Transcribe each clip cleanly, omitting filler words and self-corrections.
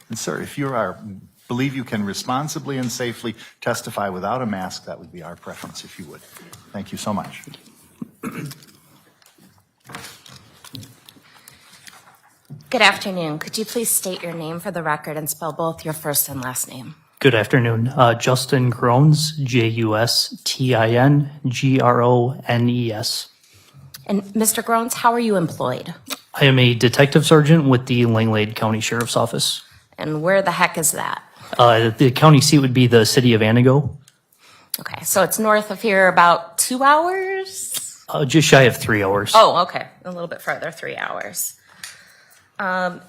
And sir, if you believe you can responsibly and safely testify without a mask, that would be our preference, if you would. Thank you so much. Good afternoon. Could you please state your name for the record and spell both your first and last name? Good afternoon. Justin Grones, Justingrones. And Mr. Grones, how are you employed? I am a detective sergeant with the Langlade County Sheriff's Office. And where the heck is that? The county seat would be the city of Anago. Okay, so it's north of here about 2 hours? Just shy of 3 hours. Oh, okay. A little bit further, 3 hours. And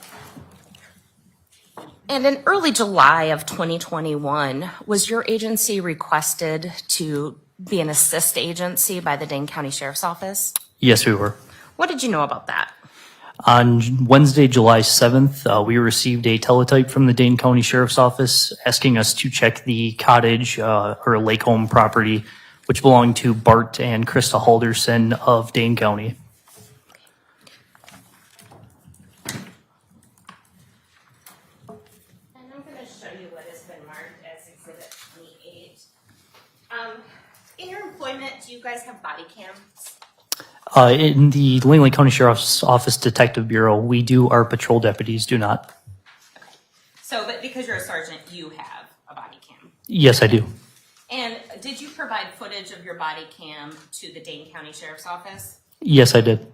in early July of 2021, was your agency requested to be an assist agency by the Dane County Sheriff's Office? Yes, we were. What did you know about that? On Wednesday, July 7th, we received a teletype from the Dane County Sheriff's Office asking us to check the cottage or lake home property, which belonged to Bart and Krista Halderson of Dane County. And I'm going to show you what has been marked as Exhibit 28. In your employment, do you guys have body cams? In the Langlade County Sheriff's Office Detective Bureau, we do. Our patrol deputies do not. Okay. So, but because you're a sergeant, you have a body cam. Yes, I do. And did you provide footage of your body cam to the Dane County Sheriff's Office? Yes, I did.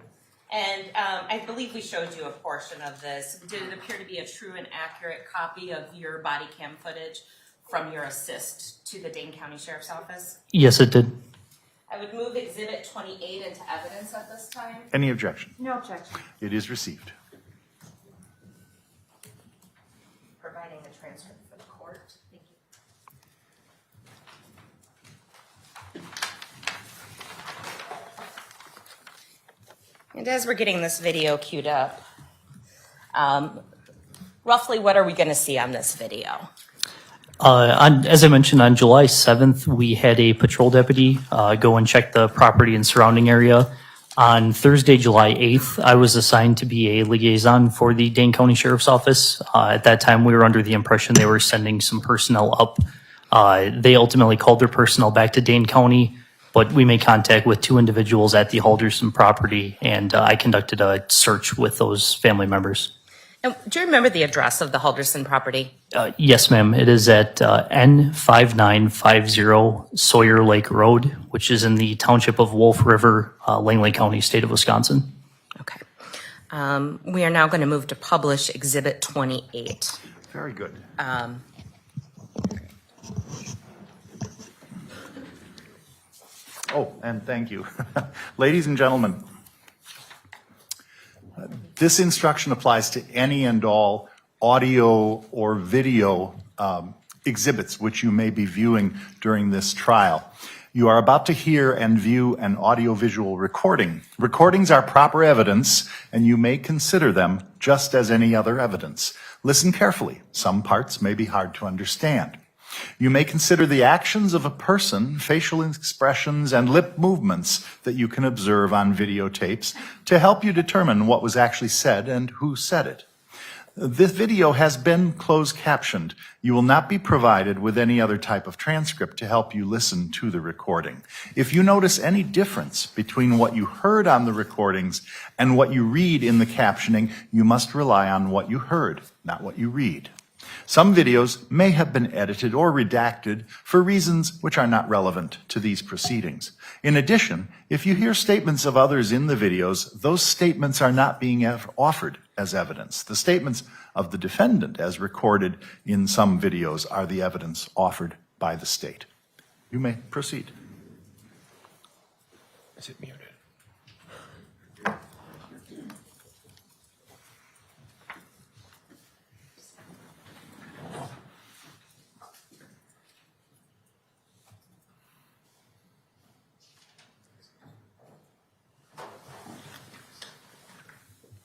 And I believe we showed you a portion of this. Did it appear to be a true and accurate copy of your body cam footage from your assist to the Dane County Sheriff's Office? Yes, it did. I would move Exhibit 28 into evidence at this time. Any objection? No objection. It is received. Providing a transcript for the court. Thank you. And as we're getting this video queued up, roughly what are we going to see on this video? As I mentioned, on July 7th, we had a patrol deputy go and check the property and surrounding area. On Thursday, July 8th, I was assigned to be a liaison for the Dane County Sheriff's Office. At that time, we were under the impression they were sending some personnel up. They ultimately called their personnel back to Dane County, but we made contact with 2 individuals at the Halderson property, and I conducted a search with those family members. And do you remember the address of the Halderson property? Yes, ma'am. It is at N5950 Sawyer Lake Road, which is in the township of Wolf River, Langlade County, state of Wisconsin. Okay. We are now going to move to publish Exhibit 28. Very good. Oh, and thank you. Ladies and gentlemen, this instruction applies to any and all audio or video exhibits which you may be viewing during this trial. You are about to hear and view an audiovisual recording. Recordings are proper evidence, and you may consider them just as any other evidence. Listen carefully. Some parts may be hard to understand. You may consider the actions of a person, facial expressions, and lip movements that you can observe on videotapes to help you determine what was actually said and who said it. This video has been closed captioned. You will not be provided with any other type of transcript to help you listen to the recording. If you notice any difference between what you heard on the recordings and what you read in the captioning, you must rely on what you heard, not what you read. Some videos may have been edited or redacted for reasons which are not relevant to these proceedings. In addition, if you hear statements of others in the videos, those statements are not being offered as evidence. The statements of the defendant, as recorded in some videos, are the evidence offered by the state. You may proceed. Is it muted?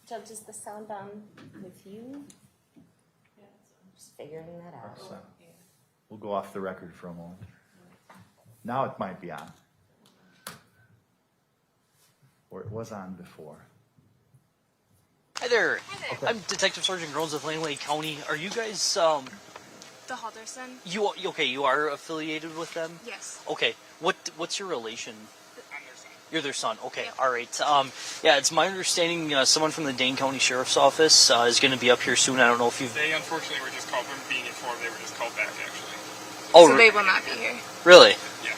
Judge, is the sound on with you? I'm just figuring that out. We'll go off the record for a moment. Now it might be on. Or it was on before. Hi there. Hi there. I'm Detective Sergeant Grones with Langlade County. Are you guys, The Halderson? you are affiliated with them? Yes. Okay. What's your relation? I'm their son. You're their son. Okay. Yep. All right. Yeah, it's my understanding someone from the Dane County Sheriff's Office is going to be up here soon. I don't know if you've... They unfortunately were just called, from being informed, they were just called back actually. Oh, So they will not be here. really? Yeah.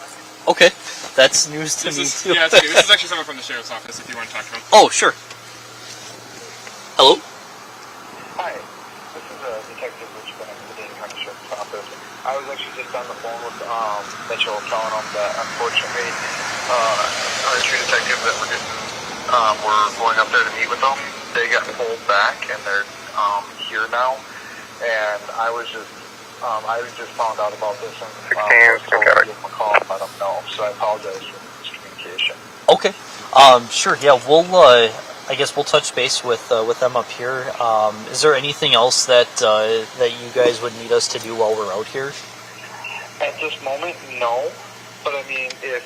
Okay. That's news to This me, is, too. yeah, it's okay. This is actually someone from the sheriff's office if you want to talk to them. Oh, sure. Hello? Hi, this is Detective Rich Bennett from the Dane County Sheriff's Office. I was actually just on the phone with Mitchell telling him that unfortunately our two detectives that were going up there to meet with them, they got pulled back and they're here now. And I just found out about this and was told to give them a call and let them know. So I apologize for the miscommunication. Okay. Sure. Yeah, I guess we'll touch base with them up here. Is there anything else that you guys would need us to do while we're out here? At this moment, no. But I mean, if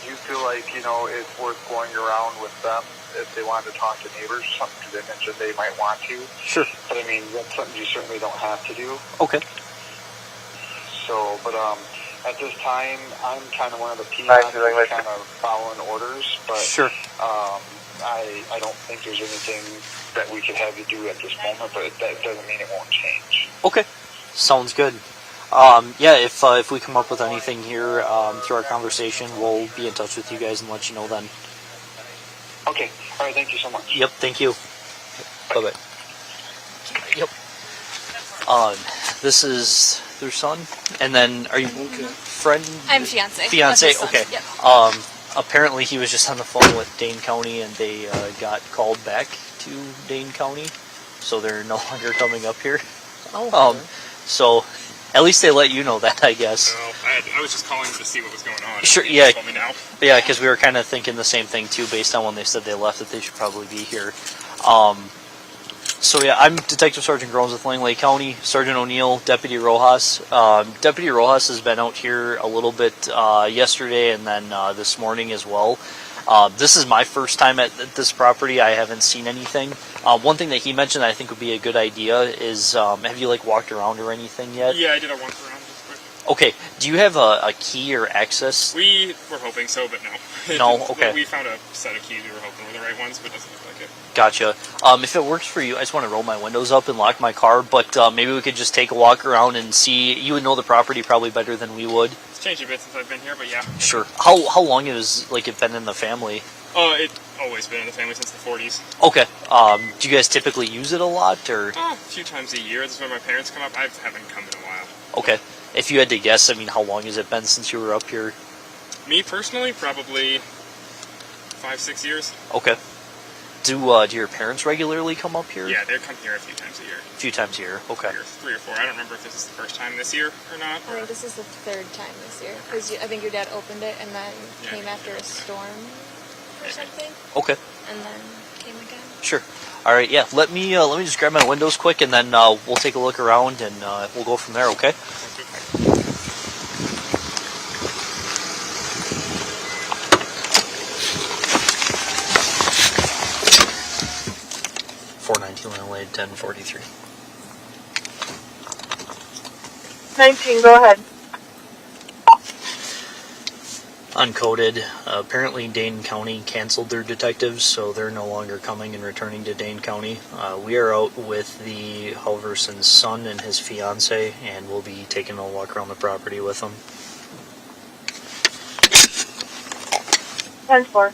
you feel like, it's worth going around with them, if they wanted to talk to neighbors or something, because they mentioned they might want to. Sure. But I mean, that's something you certainly don't have to do. Okay. So, but at this time, I'm kind of one of the peons who's kind of following orders. But Sure. I don't think there's anything that we could have you do at this moment, but that doesn't mean it won't change. Okay. Sounds good. Yeah, if we come up with anything here through our conversation, we'll be in touch with you guys and let you know then. Okay. All right. Thank you so much. Yep. Thank you. Bye-bye. Yep. This is their son, and then are you friend? I'm fiance. Fiance. Of his son. Okay. Yep. Apparently he was just on the phone with Dane County, and they got called back to Dane County, so they're no longer coming up here. So at least they let you know that, I guess. So I was just calling to see what was going on. Sure, They yeah. told me now. Yeah, because we were kind of thinking the same thing too, based on when they said they left, that they should probably be here. So yeah, I'm Detective Sergeant Grones with Langlade County. Sergeant O'Neill, Deputy Rojas. Deputy Rojas has been out here a little bit yesterday and then this morning as well. This is my first time at this property. I haven't seen anything. One thing that he mentioned that I think would be a good idea is, have you walked around or anything yet? Yeah, I did a once around just quick. Okay. Do you have a key or access? We were hoping so, but no. No? Okay. We found a set of keys we were hoping were the right ones, but it doesn't look like it. Gotcha. If it works for you, I just want to roll my windows up and lock my car, but maybe we could just take a walk around and see. You would know the property probably better than we would. It's changed a bit since I've been here, but yeah. Sure. How long has it been in the family? It's always been in the family since the 40s. Okay. Do you guys typically use it a lot, or? A few times a year. This is when my parents come up. I haven't come in a while. Okay. If you had to guess, how long has it been since you were up here? Me personally, probably 5-6 years. Okay. Do your parents regularly come up here? Yeah, they come here a few times a year. A few times a year. Okay. Three or four. I don't remember if this is the first time this year or not. I think this is the third time this year. Because I think your dad opened it and then Yeah. came after a storm or something. Okay. And then came again. Sure. All right. Yeah. Let me just grab my windows quick, and then we'll take a look around, and we'll go from there. Okay. 419 Langlade 1043. 19, go ahead. Uncoded. Apparently Dane County canceled their detectives, so they're no longer coming and returning to Dane County. We are out with the Halderson's son and his fiance, and we'll be taking a walk around the property with them. 10-4.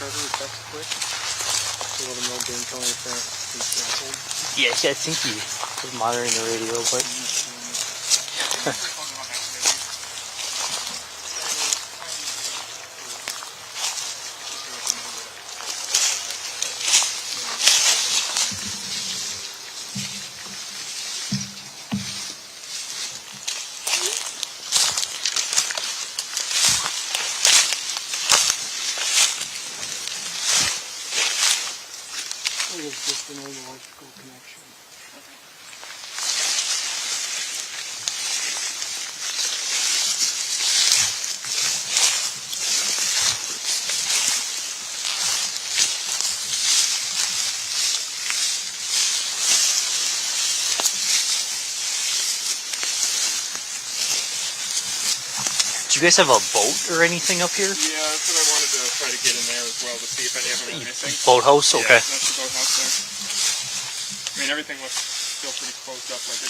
Carter a text quick to let him know Dane County is canceled? Yeah, I think he was monitoring the radio, but It was just an old electrical connection. do you guys have a boat or anything up here? Yeah, that's what I wanted to try to get in there as well to see if any of them are missing. Boathouse? Okay. Yeah, that's the boathouse there. I mean, everything looks still pretty closed up, like it.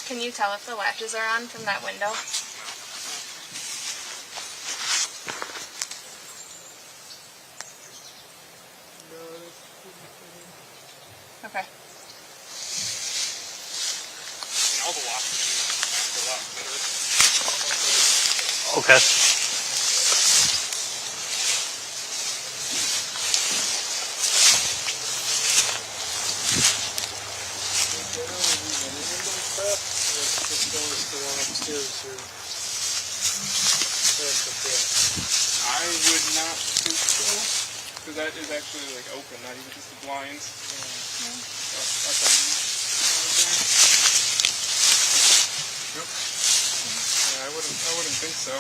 Can you tell if the latches are on from that window? Okay. And all the locks are a lot better. Okay. I would not think so, because that is actually like open, not even just the blinds. Nope. Yeah, I wouldn't think so.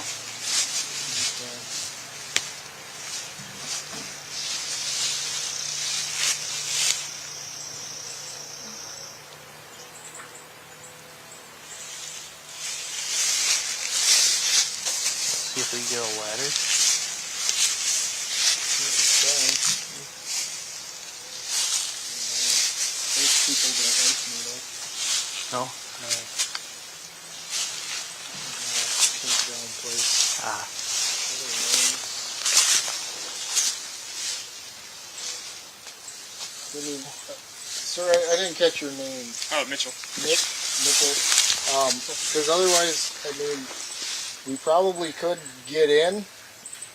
See if we can get a ladder. No? Ah. Sir, I didn't catch your name. Oh, Mitchell. Mitchell. Because otherwise, I mean, we probably could get in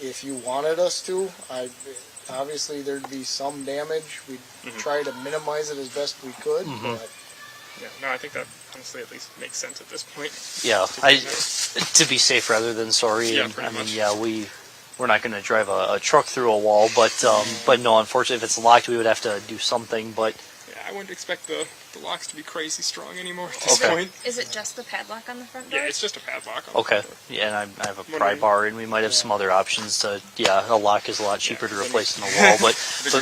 if you wanted us to. Obviously, there'd be some damage. We'd try to minimize it as best we could. But Yeah, no, I think that honestly at least makes sense at this point. Yeah, to be safe rather than sorry. Yeah, and, pretty I mean, much. yeah, we're not going to drive a truck through a wall, but no, unfortunately, if it's locked, we would have to do something. But Yeah, I wouldn't expect the locks to be crazy strong anymore at this Okay. point. Is it just the padlock on the front door? Yeah, it's just a padlock. On okay, The front door. yeah, and I have a pry bar, and we might have some other options to. Yeah, a lock is a lot cheaper to replace than a wall, but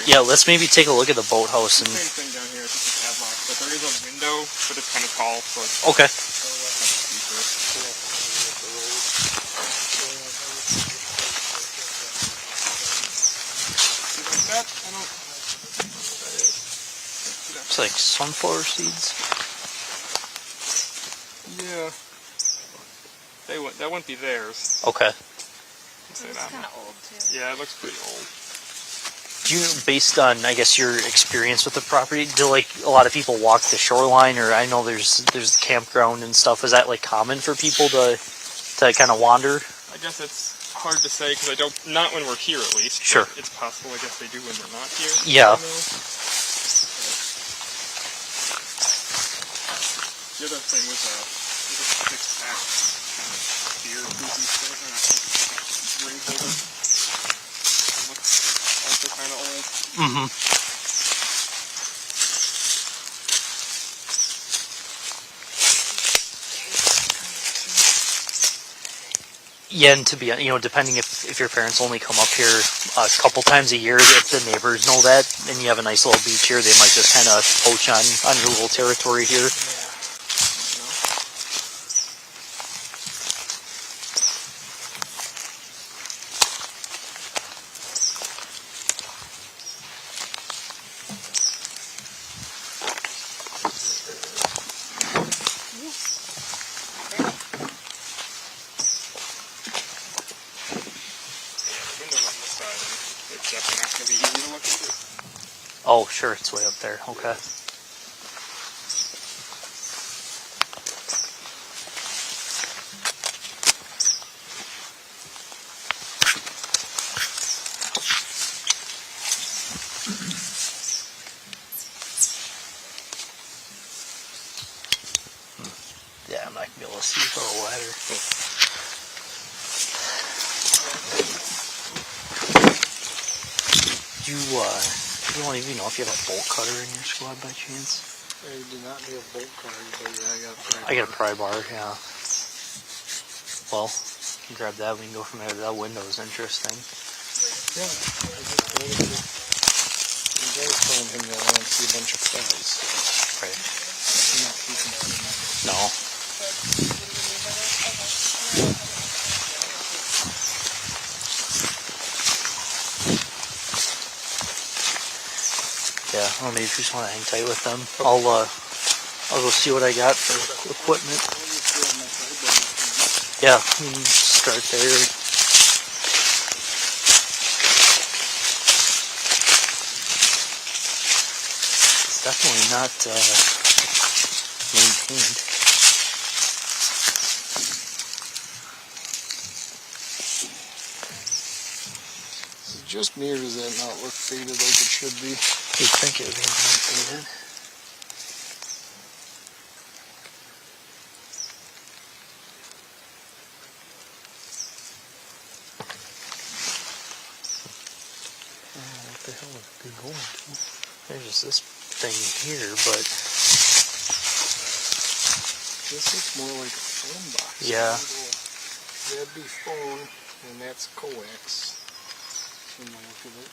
yeah, let's maybe take a look at the boathouse and. Same thing down here, it's just a padlock, but there is a window, but it's kind of tall, so it's Okay. like that. I don't know what that is. It's like sunflower seeds. Yeah. That wouldn't be theirs. Okay. I'd say It's that kind much. of old too. Yeah, it looks pretty old. Do you, based on, I guess, your experience with the property, do like a lot of people walk the shoreline, or I know there's campground and stuff. Is that like common for people to kind of wander? I guess it's hard to say because I don't. Not when we're here, at least. Sure. But it's possible. I guess they do when we're not here. Yeah. I don't know. The other thing was a six-pack kind of beer boozy stuff. Or not ring holder. It looks also kind of old. Mm-hmm. Yeah, and to be, depending if your parents only come up here a couple times a year, if the neighbors know that, and you have a nice little beach here, they might just kind of poach on your little territory here. Oh, sure, it's way up there. Okay. Yeah, I'm not gonna be able to see the little ladder. You don't even know if you have a bolt cutter in your squad by chance? I do not need a bolt cutter, but yeah, I got a pry bar, yeah. Well, you can grab that. We can go from there. That window is interesting. Yeah, I just wanted to. You guys told him that I want to see a bunch of flies. So Right. I'm not keeping them. No. Yeah, well, maybe if you just want to hang tight with them, I'll go see what I got for equipment. Yeah, we can start there. It's definitely not maintained. Is it just me, or does that not look faded like it should be? You'd think it would be maintained. What the hell would it be going to? There's just this thing here, but This looks more like a phone box. yeah. That'd be phone, and that's coax. From the look of it.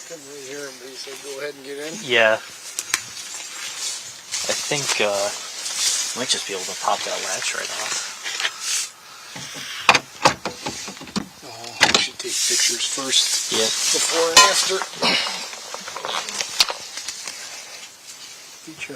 Couldn't really hear him, but he said go ahead and get in. Yeah. I think I might just be able to pop that latch right off. Oh, I should take pictures first. Yep. Before and after. Beat you.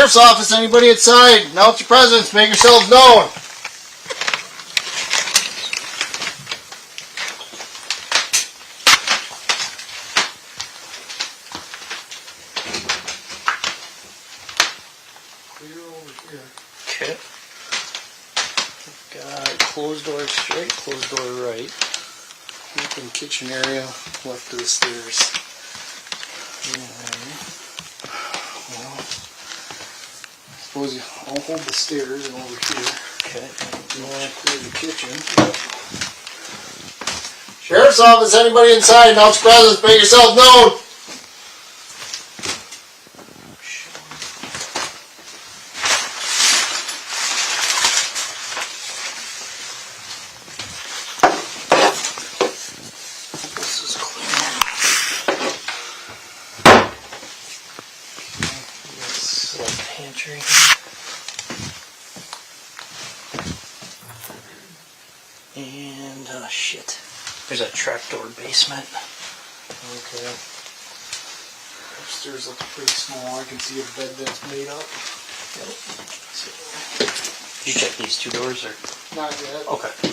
Sheriff's Office, anybody inside? Announce your presence, make yourselves known. Clear over here. Okay. Got closed door straight, closed door right. Open kitchen area, left of the stairs. Well, I suppose I'll hold the stairs and over here. Okay. You want to clear the kitchen. Sheriff's Office, anybody inside? Announce your presence, make yourself known. This is clear. This little pantry. And shit. There's a trapdoor basement. Okay. Upstairs looks pretty small. I can see a bed that's made up. You check these two doors or? Not yet. Okay.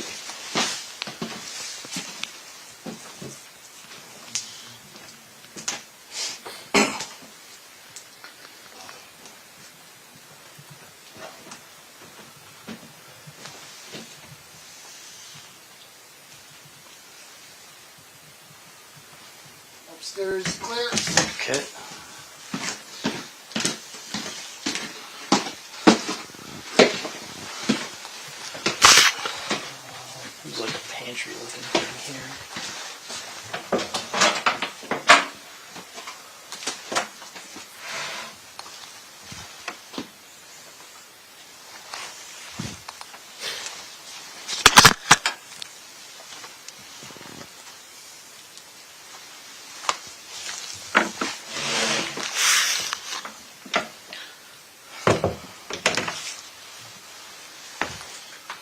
Upstairs is clear. Okay. There's like a pantry looking thing here.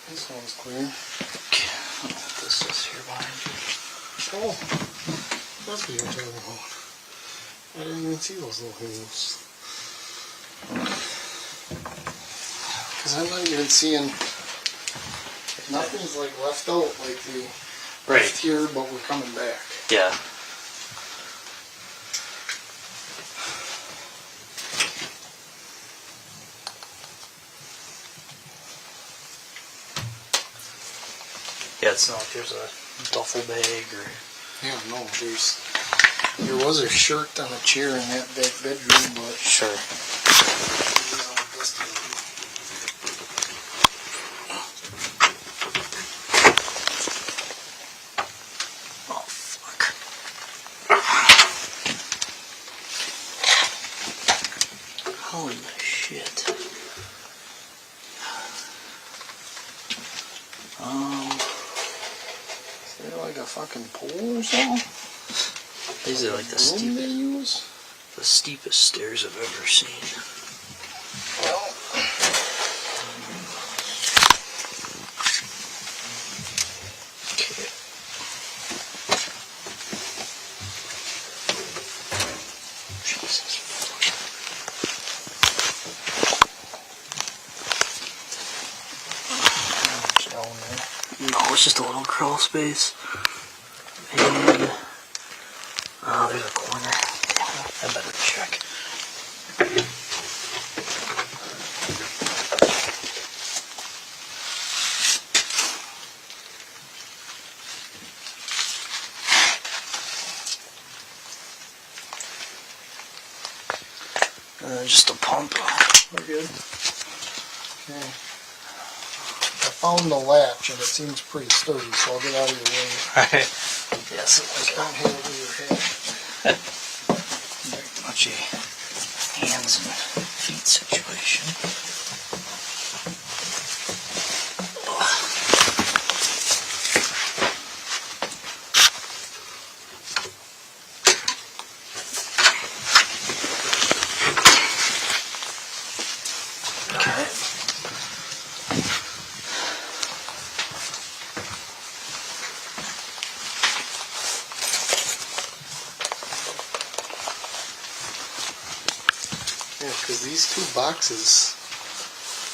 This one's clear. Okay. This is here behind you. Oh, that's what you're talking about. I didn't even see those little holes. Because I'm not even seeing, nothing's like left out like the left here, but we're coming back. Yeah. Yeah, it's not like there's a duffel bag or. Yeah, no, there was a shirt on a chair in that back bedroom, but Sure. Oh, fuck. Holy shit. is there like a fucking pole or something? These are like the Room they use? steepest stairs I've ever seen. Well, Okay. Jesus. down there. No, it's just a little crawl space. And there's a corner. I better check. Just a pump. We're good. Okay. I found the latch and it seems pretty sturdy, so I'll get out of your way. Right. Yes, Just don't hit it with your head. very much a hands and feet situation. Okay. Yeah, because these these two boxes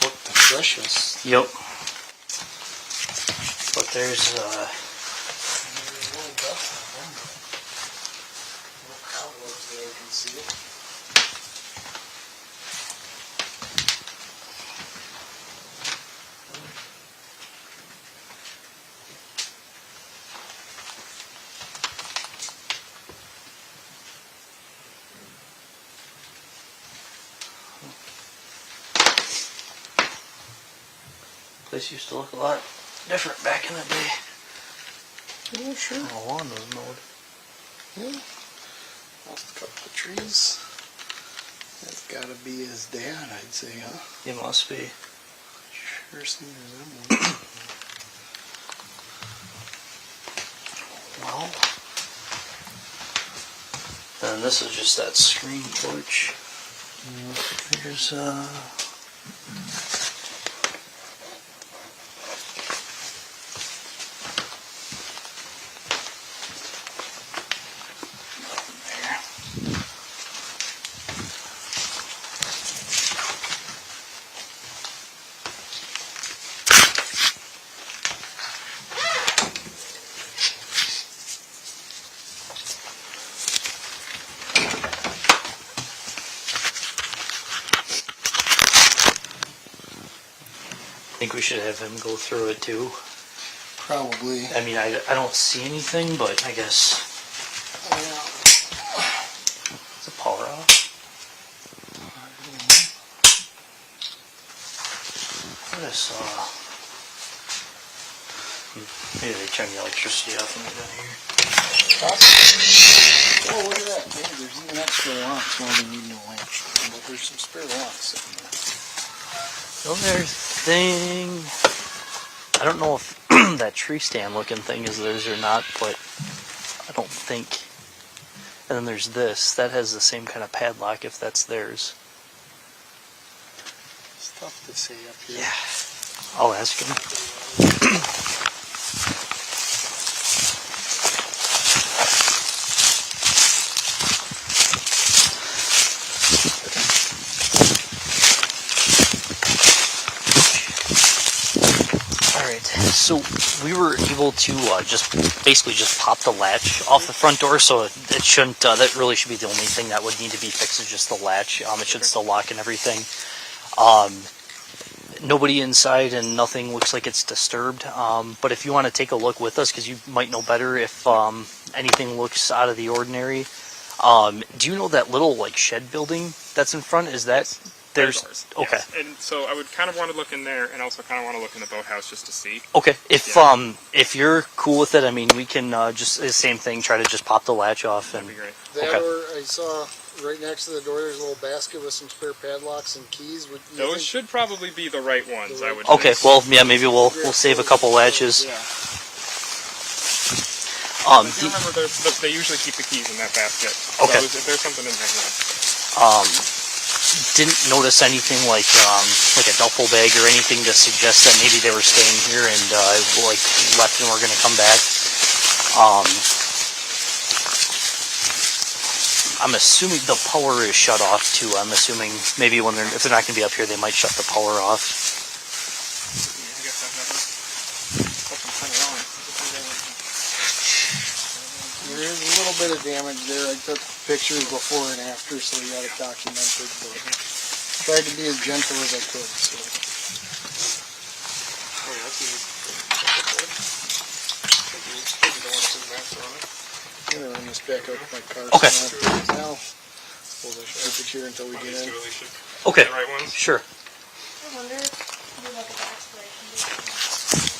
look the freshest. Yep. But there's, There's a little dust on them. No cobwebs that I can see. place used to look a lot different back in the day. Yeah, sure. The lawn was mowed. Yeah. Lost a couple of trees. That's gotta be his dad, I'd say, huh? It must be. Sure seems resemblance. Well, then this is just that screen porch. There's I think we should have him go through it too. Probably. I mean, I don't see anything, but I guess Yeah. it's a power off. I just saw. Maybe they turn the electricity off when we're done here. Oh, look at that. Hey, there's even extra locks. Well, we need no lamps. But there's some spare locks sitting there. The other thing, I don't know if that tree stand looking thing is theirs or not, but I don't think. And then there's this, that has the same kind of padlock if that's theirs. It's tough to say up here. Yeah, I'll ask him. So we were able to just basically just pop the latch off the front door, so it shouldn't. That really should be the only thing that would need to be fixed is just the latch. It should still lock and everything. Nobody inside and nothing looks like it's disturbed. But if you want to take a look with us, because you might know better if anything looks out of the ordinary. Do you know that little like shed building that's in front? Is that? There's ours, okay. yes. And so I would kind of want to look in there, and also kind of want to look in the boathouse just to see. Okay, if you're cool with it, I mean, we can just the same thing. Try to just pop the latch off and. That'd be great. That Okay. or I saw right next to the door, there's a little basket with some spare padlocks and keys. Those should probably be the right ones, I would Okay, think. well, yeah, maybe we'll save a couple latches. Yeah. Um, I do remember they usually keep the keys in that basket. Okay. So if there's something in there, yeah. didn't notice anything like a duffel bag or anything to suggest that maybe they were staying here and like left and were going to come back. I'm assuming the power is shut off too. I'm assuming maybe if they're not going to be up here, they might shut the power off. I guess I've never put them turn it on. There is a little bit of damage there. I took pictures before and after, so we got it documented. But tried to be as gentle as I could. So. Oh, yeah, that's easy. I'm gonna run this back out with my car. Okay. So now we'll just keep it here until we get in. Okay, The right ones? sure. I wonder if you look at the expiration date.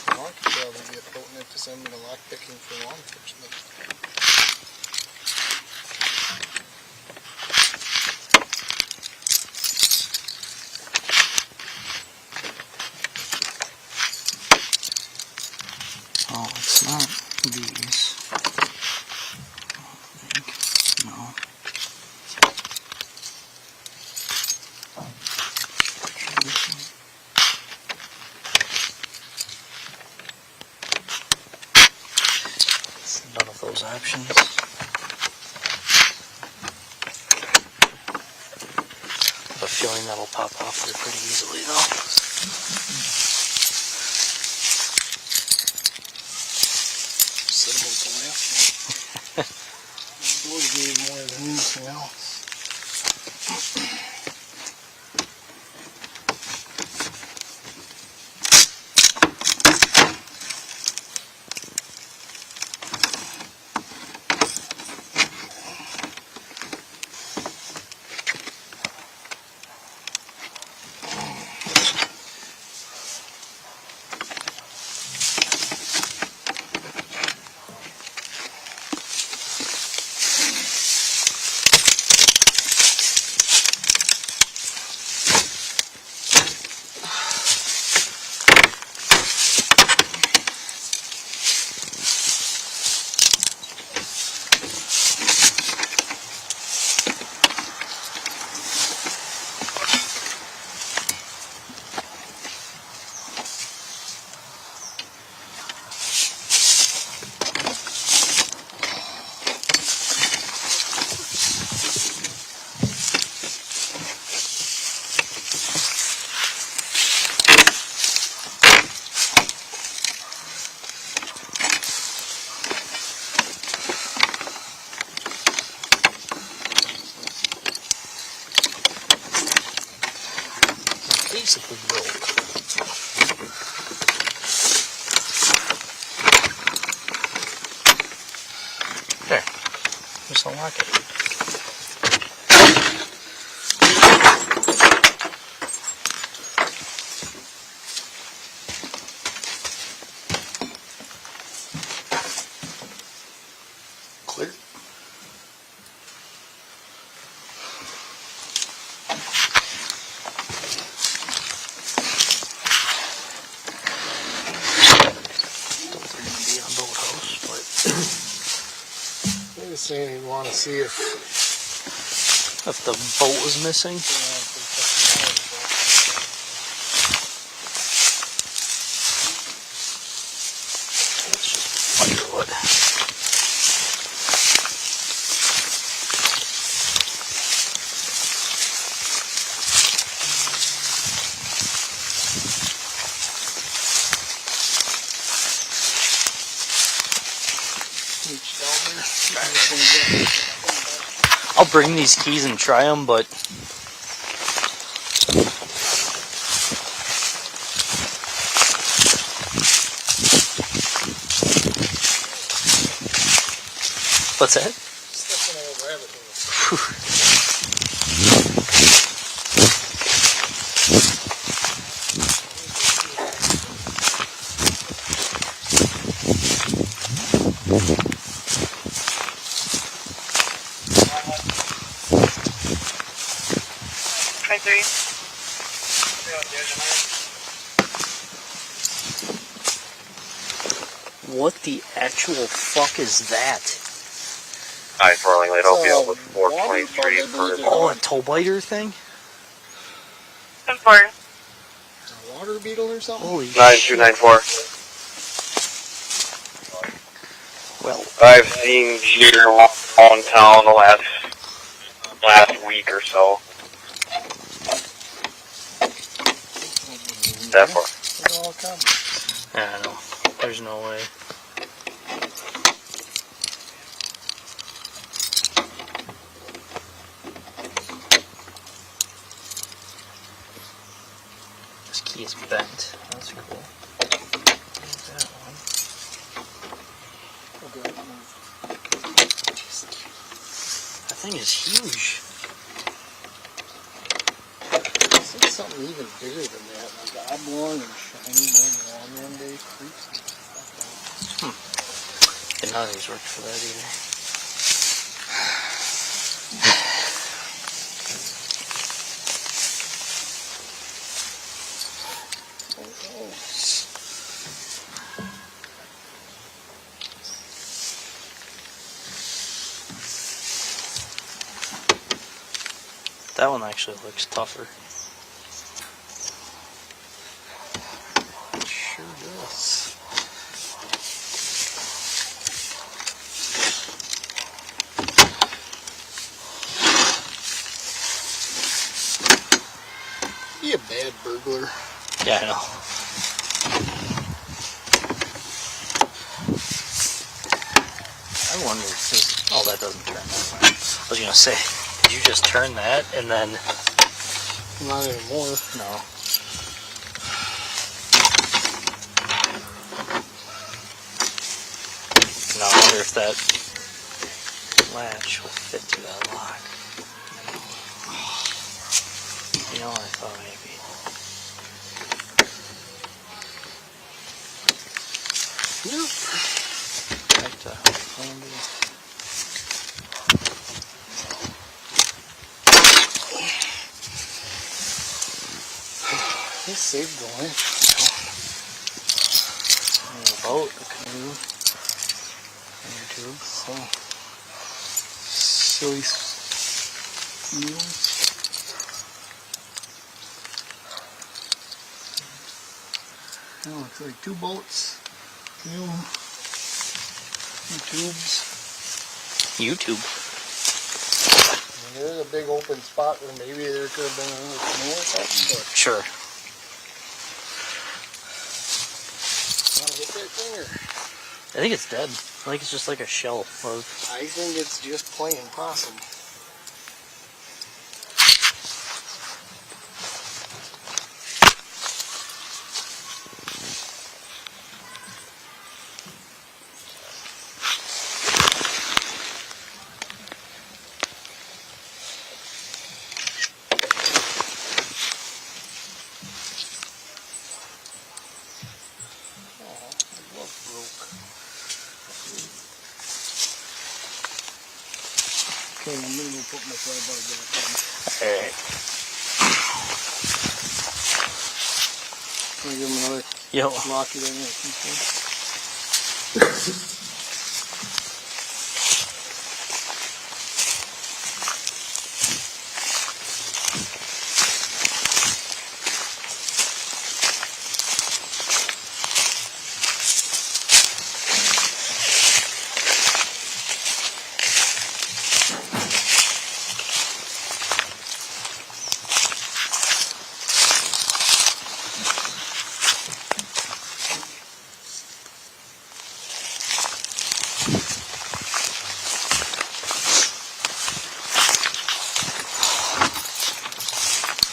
Well, I could probably get potent to send me to lock picking for law enforcement. these. No. None of those options. I have a feeling that'll pop off there pretty easily though. Those gave more than anything else. Basically broke. There. Just unlock it. Clear. They were saying you want to see if the bolt was missing. It's just firewood. I'll bring these keys and try them, but what's that? What the actual fuck is that? Hi, for Langlade. I'll be out with 423 for Oh, a toe biter thing? 10-4. A water beetle or something? Holy shit. 9294. Well, I've seen deer on town the last week or so. That far. They're all coming. I don't know. There's no way. This key is bent. That's cool. That one. That thing is huge. It's like something even bigger than that. Like oblong and shiny more one day creeps and stuff. Didn't know these worked for that either. That one actually looks tougher. It sure does. You bad burglar. Yeah, I know. I wonder if this. Oh, that doesn't turn that way. I was gonna say, did you just turn that and then? Not anymore. No. No, I wonder if that latch will fit to that lock. You know, I thought maybe. Nope. Back to Langlade. He saved the lamp. And a boat, a canoe, and a tube. So silly mules. That looks like 2 boats. Canoe. 2 tubes. YouTube. I mean, there's a big open spot where maybe there could have been another canoe or something, but Sure. want to hit that thing or? I think it's dead. I think it's just like a shell of. I think it's just plain possum. Okay, I'm gonna go put my tripod back on. Alright. Can I give him another Yo. lock it in there? Keep going.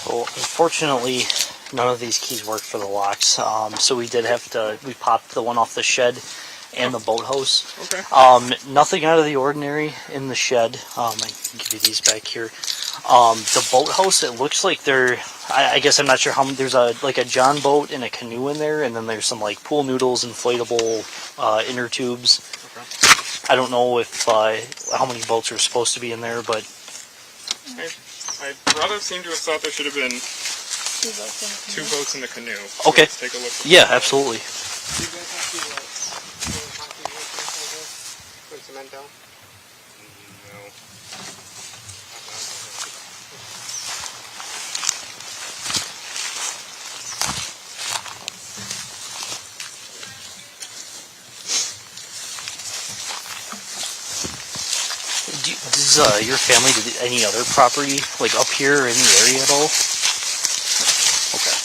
Well, unfortunately, none of these keys work for the locks. So we did have to. We popped the one off the shed and the boathouse. Okay. Nothing out of the ordinary in the shed. I can give you these back here. The boathouse, it looks like they're. I guess I'm not sure how many. There's a John boat and a canoe in there, and then there's some like pool noodles, inflatable inner tubes. Okay. I don't know if how many boats are supposed to be in there, but My brother seemed to have thought there should have been 2 boats in the canoe. So Okay. Let's take a look. yeah, absolutely. Do you guys have to concrete work like this? Put cement down? No. Does your family do any other property like up here or in the area at all? Okay.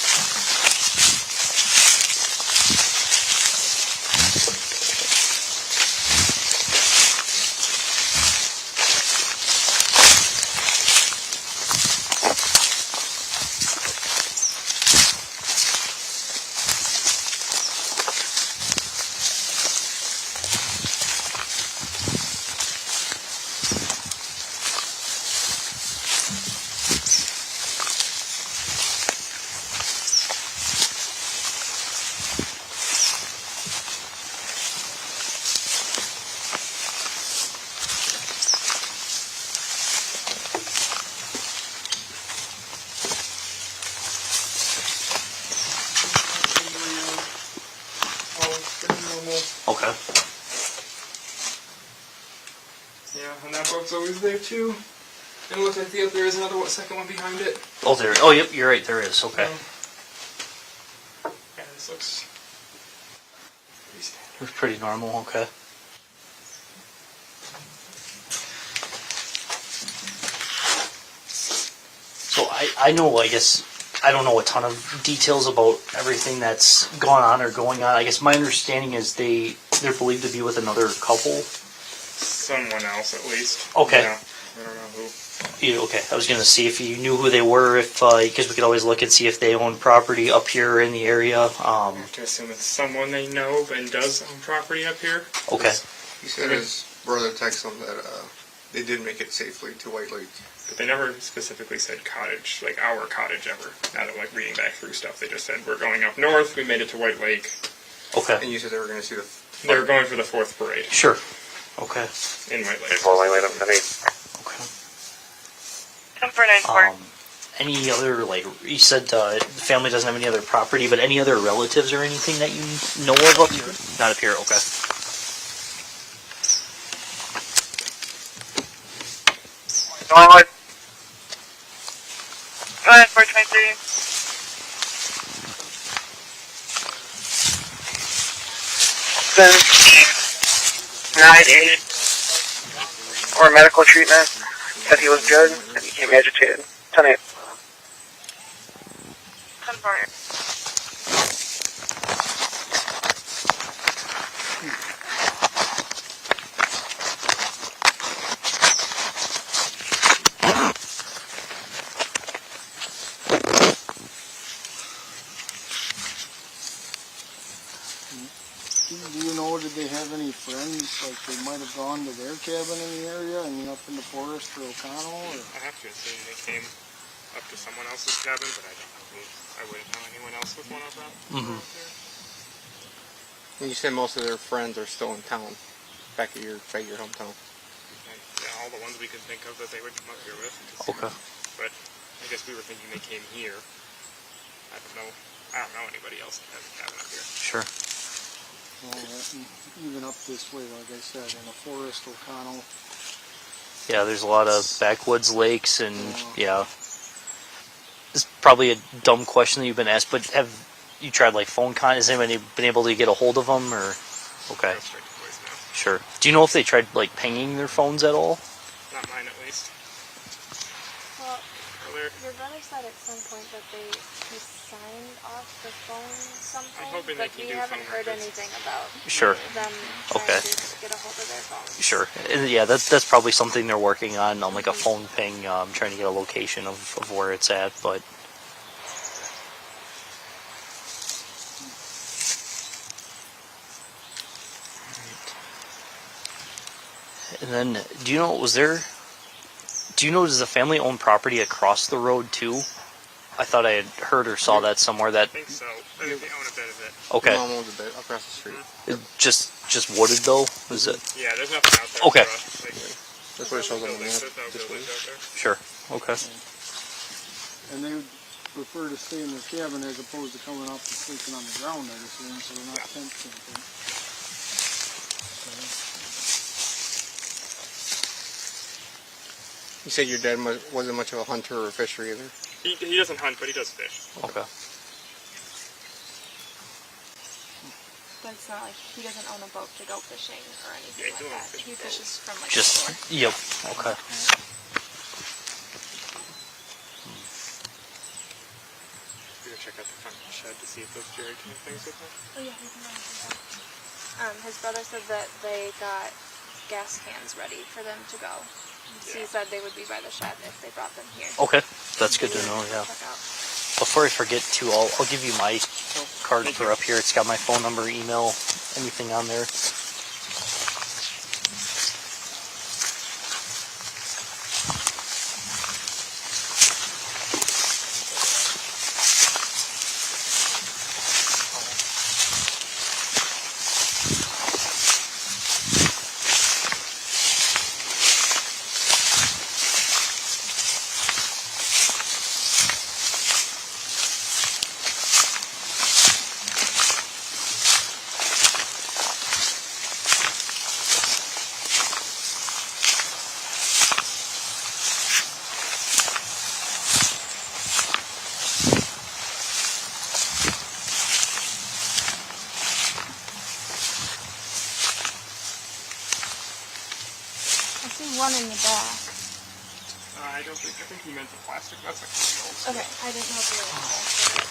Okay. Yeah, and that boat's always there too. And it looks like there is another second one behind it. Oh, there. Oh, yep. You're right. There is. Okay. Yeah, this looks pretty standard. It's pretty normal. Okay. So I know. I guess I don't know a ton of details about everything that's gone on or going on. I guess my understanding is they're believed to be with another couple. Someone else, at least. Okay. Yeah, I don't know who. Okay, I was going to see if you knew who they were, if because we could always look and see if they own property up here in the area. I have to assume it's someone they know and does own property up here. Okay, He said his brother texted him that they did make it safely to White Lake. But they never specifically said cottage, like our cottage ever. Now that I'm like reading back through stuff, they just said we're going up north. We made it to White Lake. okay, And you said they were going to see the. They were going for the 4th parade sure. Okay, in White Lake. okay. 10-4 Any other, like, you said the family doesn't have any other property, but any other relatives or anything that you know of up here? Not up here, okay. Longwood. Go ahead, 423. Denied aid or medical treatment. Said he was good and became agitated. 10-8. 10-4. Do you know, did they have any friends, like they might have gone to their cabin in the area, I mean, up in the forest or O'Connell, or? I have to assume they came up to someone else's cabin, but I don't know who. I wouldn't know anyone else with one of them. And you said most of their friends are still in town, back at your hometown. And, yeah, all the ones we could think of that they would come up here with. Okay. But I guess we were thinking they came here. I don't know. I don't know anybody else that has a cabin up here. Sure. Well, even up this way, like I said, in the forest, O'Connell. Yeah, there's a lot of backwoods lakes and, yeah. This is probably a dumb question that you've been asked, but have you tried, like, phone has anybody been able to get a hold of them, or? Okay. Go straight to voicemail. Sure. Do you know if they tried, like, pinging their phones at all? Not mine, at least. Well, Earlier. your brother said at some point that he signed off the phone something, I'm hoping they but can we do haven't phone heard records. anything about Sure. them Okay. trying to get a hold of their phones. Sure. And yeah, that's probably something they're working on like a phone ping, trying to get a location of where it's at, but. And then, does the family own property across the road too? I thought I had heard or saw that somewhere that, I think so. I think they own a bit of it. okay. Mom owns a bit across the street. Just wooded though? Is it? Yeah, there's nothing out there. Okay. For us. Like, That's what it shows on the buildings. map. There's no This way. buildings out there. Sure. Okay. And they would prefer to stay in their cabin as opposed to coming up and sleeping on the ground, I assume, so they're not tent camping. You said your dad wasn't much of a hunter or a fisher either. He doesn't hunt, but he does fish. Okay. But it's not like he doesn't own a boat to go fishing or anything Yeah, he like owns that. a He boat. fishes from like Just, the shore. yep. Okay. We gotta check out the front shed to see if those jerry can things with them. Oh yeah, we can run through that. His brother said that they got gas cans ready for them to go. He said they would be by the shed if they brought them here. Okay. That's good to know, yeah. Check out. Before I forget too, I'll give you my card for up here. It's got my phone number, email, anything on there. I see one in the back. I think he meant the plastic. That's like the Okay, I didn't know if you were plastic.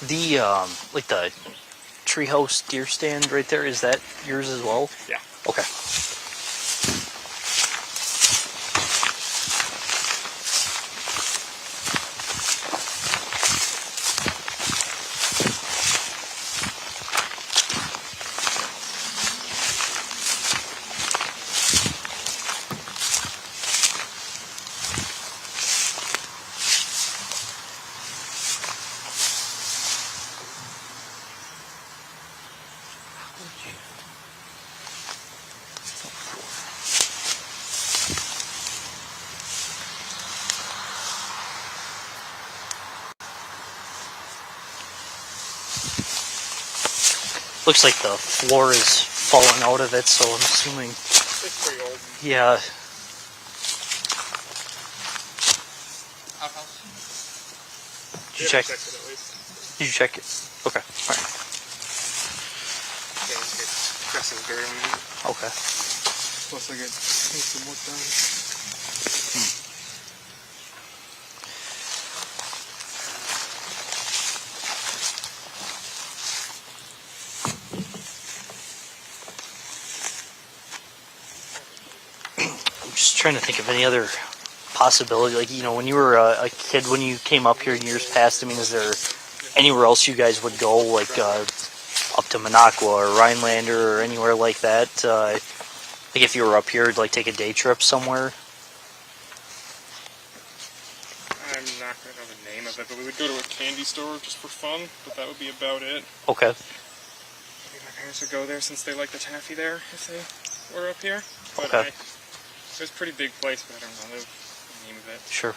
The like the treehouse deer stand right there, is that yours as well? Yeah. Okay. Looks like the floor is falling out of it, so I'm assuming. It's pretty old. Yeah. Did you check? Checked it at least. Did you check it? Okay. All right. Get dressing dirt on it. Okay. Plus I get some work done. I'm just trying to think of any other possibility. Like, you know, when you were a kid, when you came up here in years past, I mean, is there anywhere else you guys would go, like up to Minocqua or Rhinelander or anywhere like that? Like if you were up here, like take a day trip somewhere? I'm not going to know the name of it, but we would go to a candy store just for fun, but that would be about it. Okay. Maybe my parents would go there since they like the taffy there if they were up here. But Okay. it was a pretty big place, but I don't know the name of it. Sure.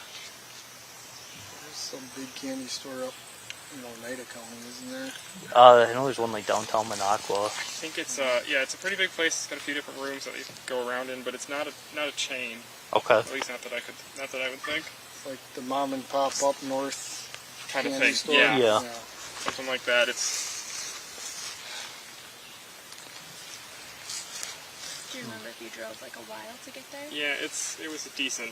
There's some big candy store up, Oneida County, isn't there? I know there's one like downtown Minocqua. I think it's it's a pretty big place. It's got a few different rooms that you can go around in, but it's not a chain. Okay. At least not that I would think. It's like the mom and pop up north Kind of candy thing. store. Yeah. Yeah. Something like that. It's Do you remember if you drove like a while to get there? it was a decent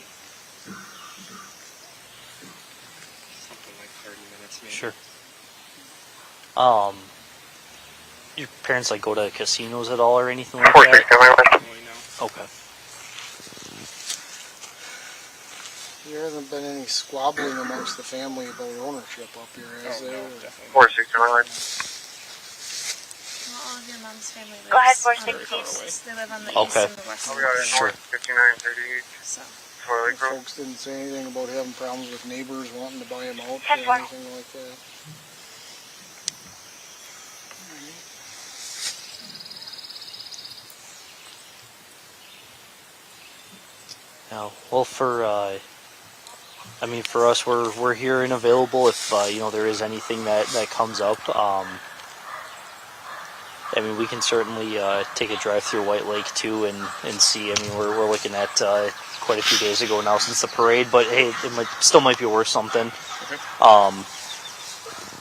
something like 30 minutes maybe. Sure. Your parents like go to casinos at all or anything like Four that? six, am I right? Really, no. Okay. There hasn't been any squabbling amongst the family about ownership up here, has Oh, there? no, definitely. 4-6, am I right? Well, all of your mom's family lives Go ahead, on 4-6, the please. east. They live on the Okay. east and the west I'll be out at Sure. north, 5938, So, for Lake Road. Folks didn't say anything about having problems with neighbors wanting to buy them out or 10-4. anything like that. Yeah. Well, for us, we're here and available if there is anything that comes up. I mean, we can certainly take a drive through White Lake too and see. I mean, we're looking at quite a few days ago now since the parade, but hey, it still might be worth something. Okay.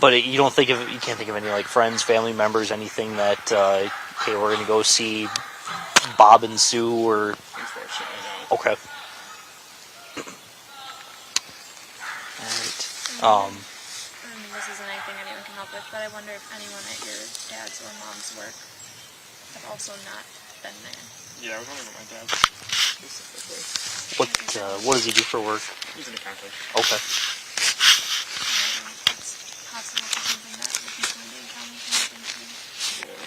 But you can't think of any like friends, family members, anything that hey, we're gonna go see Bob and Sue or Unfortunately, no. okay. All right. I mean, this isn't anything anyone can help with, but I wonder if anyone at your dad's or mom's work have also not been there. Yeah, I was wondering about my dad specifically. What does he do for work? He's an accountant. Okay. I don't know if it's possible for something that the people in Dane County can look into. Yeah.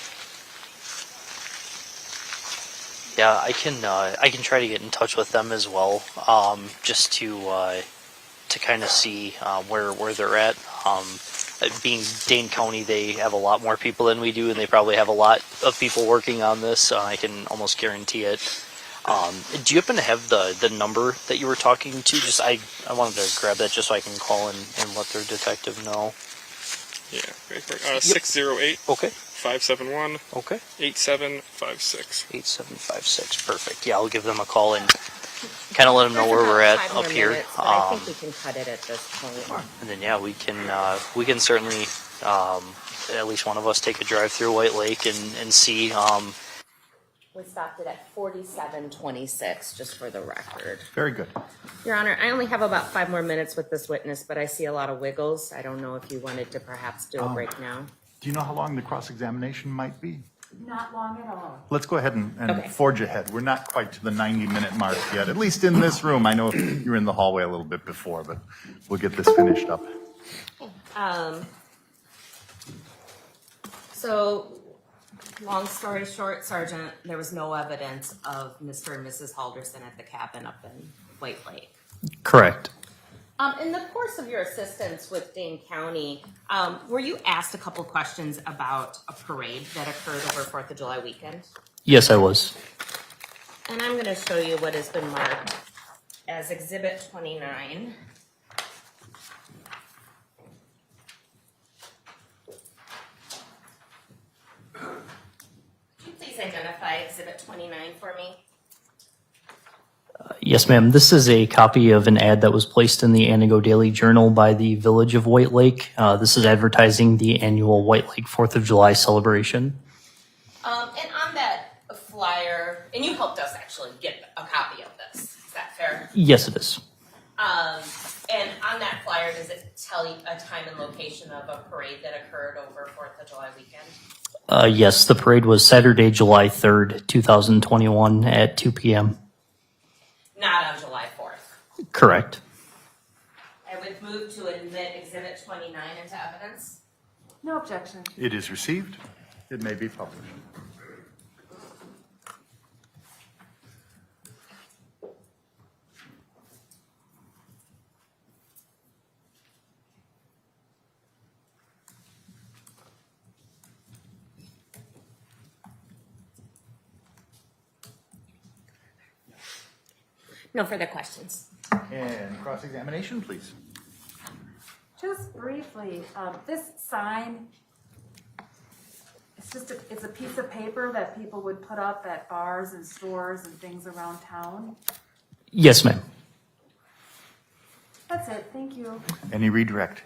Yeah, I can try to get in touch with them as well, just to to kind of see where they're at. Being Dane County, they have a lot more people than we do, and they probably have a lot of people working on this. I can almost guarantee it. Do you happen to have the number that you were talking to? Just I wanted to grab that just so I can call and let their detective know. Yeah, very quick. 608 Okay. 571 Okay. 8756. 8756. Perfect. Yeah, I'll give them a call and kind of let them know where we're at up here. I think we can cut it at this point. And then yeah, we can certainly at least one of us take a drive through White Lake and see. We stopped it at 4726, just for the record. Very good. Your Honor, I only have about 5 more minutes with this witness, but I see a lot of wiggles. I don't know if you wanted to perhaps do a break now. Do you know how long the cross-examination might be? Not long at all. Let's go ahead and Okay. forge ahead. We're not quite to the 90-minute mark yet, at least in this room. I know you were in the hallway a little bit before, but we'll get this finished up. So, long story short, Sergeant, there was no evidence of Mr. and Mrs. Halderson at the cabin up in White Lake. Correct. In the course of your assistance with Dane County, were you asked a couple questions about a parade that occurred over 4th of July weekend? Yes, I was. And I'm going to show you what has been marked as Exhibit 29. Could you please identify Exhibit 29 for me? Yes, ma'am. This is a copy of an ad that was placed in the Anago Daily Journal by the Village of White Lake. This is advertising the annual White Lake 4th of July celebration. And on that flyer, and you helped us actually get a copy of this, is that fair? Yes, it is. And on that flyer, does it tell you a time and location of a parade that occurred over 4th of July weekend? Yes, the parade was Saturday, July 3rd, 2021 at 2 p.m. Not on July 4th. Correct. I would move to admit Exhibit 29 into evidence. No objection. It is received. It may be published. No further questions. And cross-examination, please. Just briefly, this sign, it's a piece of paper that people would put up at bars and stores and things around town. Yes, ma'am. That's it, thank you. Any redirect?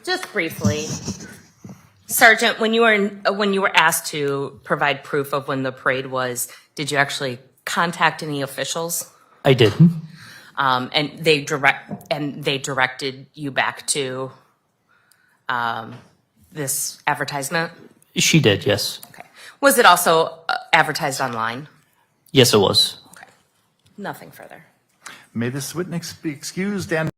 Just briefly, Sergeant, when you were asked to provide proof of when the parade was, did you actually contact any officials? I did. And they directed you back to this advertisement? She did, yes. Okay. Was it also advertised online? Yes, it was. Okay. Nothing further. May this witness be excused and